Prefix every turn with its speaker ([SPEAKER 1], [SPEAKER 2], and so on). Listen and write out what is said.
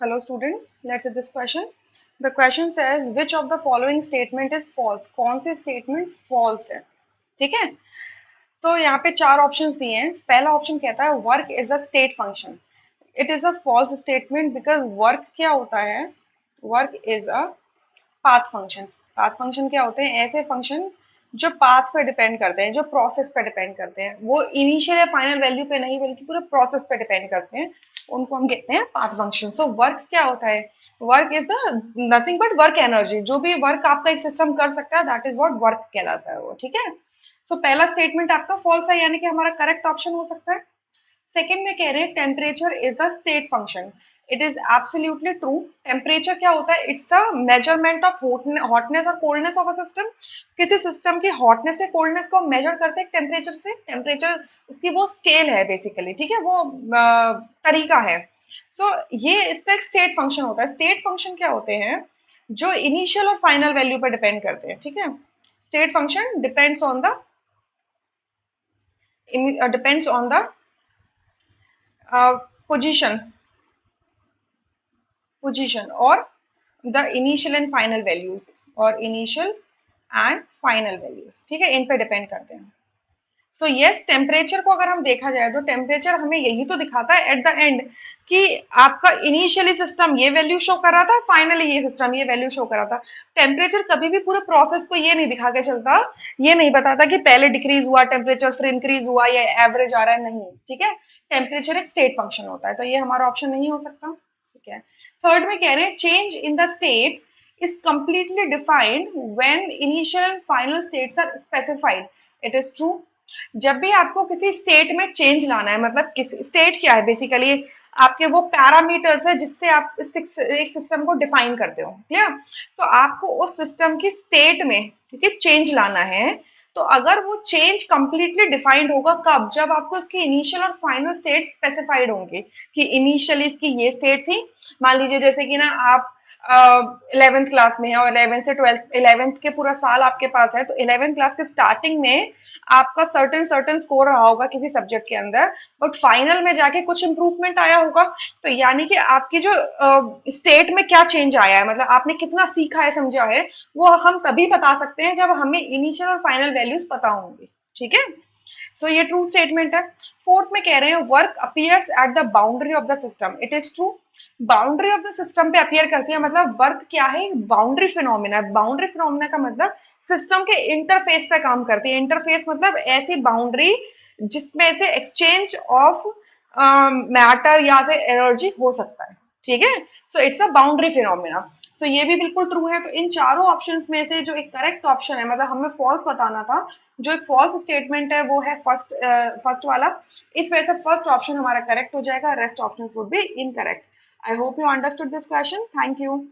[SPEAKER 1] Hello students, let's see this question. The question says which of the following statement is false? कौन सी statement false है? ठीक है, तो यहाँ पे चार ऑप्शंस दिए हैं. पहला ऑप्शन कहता है work is a state function. It is a false statement because work क्या होता है? Work is a path function. Path function क्या होते हैं? ऐसे फंक्शन जो पाथ पे डिपेंड करते हैं, जो प्रोसेस पे डिपेंड करते हैं, वो इनिशियल या फाइनल वैल्यू पे नहीं बल्कि पूरे प्रोसेस पे डिपेंड करते हैं, उनको हम कहते हैं पाथ फंक्शन. सो वर्क क्या होता है? Work is the nothing but work energy. जो भी वर्क आपका एक सिस्टम कर सकता है दैट इज व्हाट वर्क कहलाता है वो. ठीक है, सो पहला स्टेटमेंट आपका फॉल्स है, यानी कि हमारा करेक्ट ऑप्शन हो सकता है. सेकेंड में कह रहे हैं temperature is the state function. It is absolutely true. Temperature क्या होता है? It's a measurement of hotness और कोल्डनेस ऑफ अ सिस्टम. किसी सिस्टम की हॉटनेस या कोल्डनेस को मेजर करते हैं टेम्परेचर से. टेम्परेचर उसकी वो स्केल है बेसिकली. ठीक है, वो तरीका है. सो ये इसका एक स्टेट फंक्शन होता है. स्टेट फंक्शन क्या होते हैं? जो इनिशियल और फाइनल वैल्यू पर डिपेंड करते हैं. ठीक है, state function depends on the position और the initial and final values ठीक है, इन पे डिपेंड करते हैं. सो यस, टेम्परेचर को अगर हम देखा जाए तो टेम्परेचर हमें यही तो दिखाता है एट द एंड कि आपका इनिशियली सिस्टम ये वैल्यू शो कर रहा था, फाइनली ये सिस्टम ये वैल्यू शो कर रहा था. टेम्परेचर कभी भी पूरे प्रोसेस को ये नहीं दिखा के चलता, ये नहीं बताता कि पहले डिक्रीज हुआ टेम्परेचर फिर इंक्रीज हुआ या एवरेज आ रहा है, नहीं. ठीक है, टेम्परेचर एक स्टेट फंक्शन होता है, तो ये हमारा ऑप्शन नहीं हो सकता. ठीक है, थर्ड में कह रहे हैं change in the state is completely defined when initial and final states are specified. It is true. जब भी आपको किसी स्टेट में चेंज लाना है, मतलब किसी स्टेट क्या है बेसिकली? आपके वो पैरामीटर्स है जिससे आप एक सिस्टम को डिफाइन करते हो. क्लियर? तो आपको उस सिस्टम की स्टेट में ठीक है चेंज लाना है. तो अगर वो चेंज कंप्लीटली डिफाइंड होगा कब? जब आपको इसकी इनिशियल और फाइनल स्टेट स्पेसिफाइड होंगे कि इनिशियली इसकी ये स्टेट थी. मान लीजिए जैसे कि ना आप 11th क्लास में है और 11th से 12th 11th के पूरा साल आपके पास है, तो 11th क्लास के स्टार्टिंग में आपका सर्टन स्कोर रहा होगा किसी सब्जेक्ट के अंदर, बट फाइनल में जाके कुछ इंप्रूवमेंट आया होगा. तो यानी कि आपकी जो स्टेट में क्या चेंज आया है, मतलब आपने कितना सीखा है समझा है, वो हम तभी बता सकते हैं जब हमें इनिशियल और फाइनल वैल्यूज पता होंगे. ठीक है, सो ये ट्रू स्टेटमेंट है. फोर्थ में कह रहे हैं work appears at the boundary of the system. It is true. Boundary of the system पे अपीयर करती है, मतलब वर्क क्या है? Boundary phenomena. बाउंड्री फिनोमिना का मतलब सिस्टम के इंटरफेस पे काम करती है. इंटरफेस मतलब ऐसी बाउंड्री जिसमें से एक्सचेंज ऑफ मैटर या फिर एनर्जी हो सकता है. ठीक है, so it's a boundary phenomena. So ये भी बिल्कुल ट्रू है. तो इन चारों ऑप्शंस में से जो एक करेक्ट ऑप्शन है, मतलब हमें फॉल्स बताना था, जो एक फॉल्स स्टेटमेंट है वो है फर्स्ट वाला. इस वजह से फर्स्ट ऑप्शन हमारा करेक्ट हो जाएगा, rest options would be incorrect. I hope you understood this question. Thank you.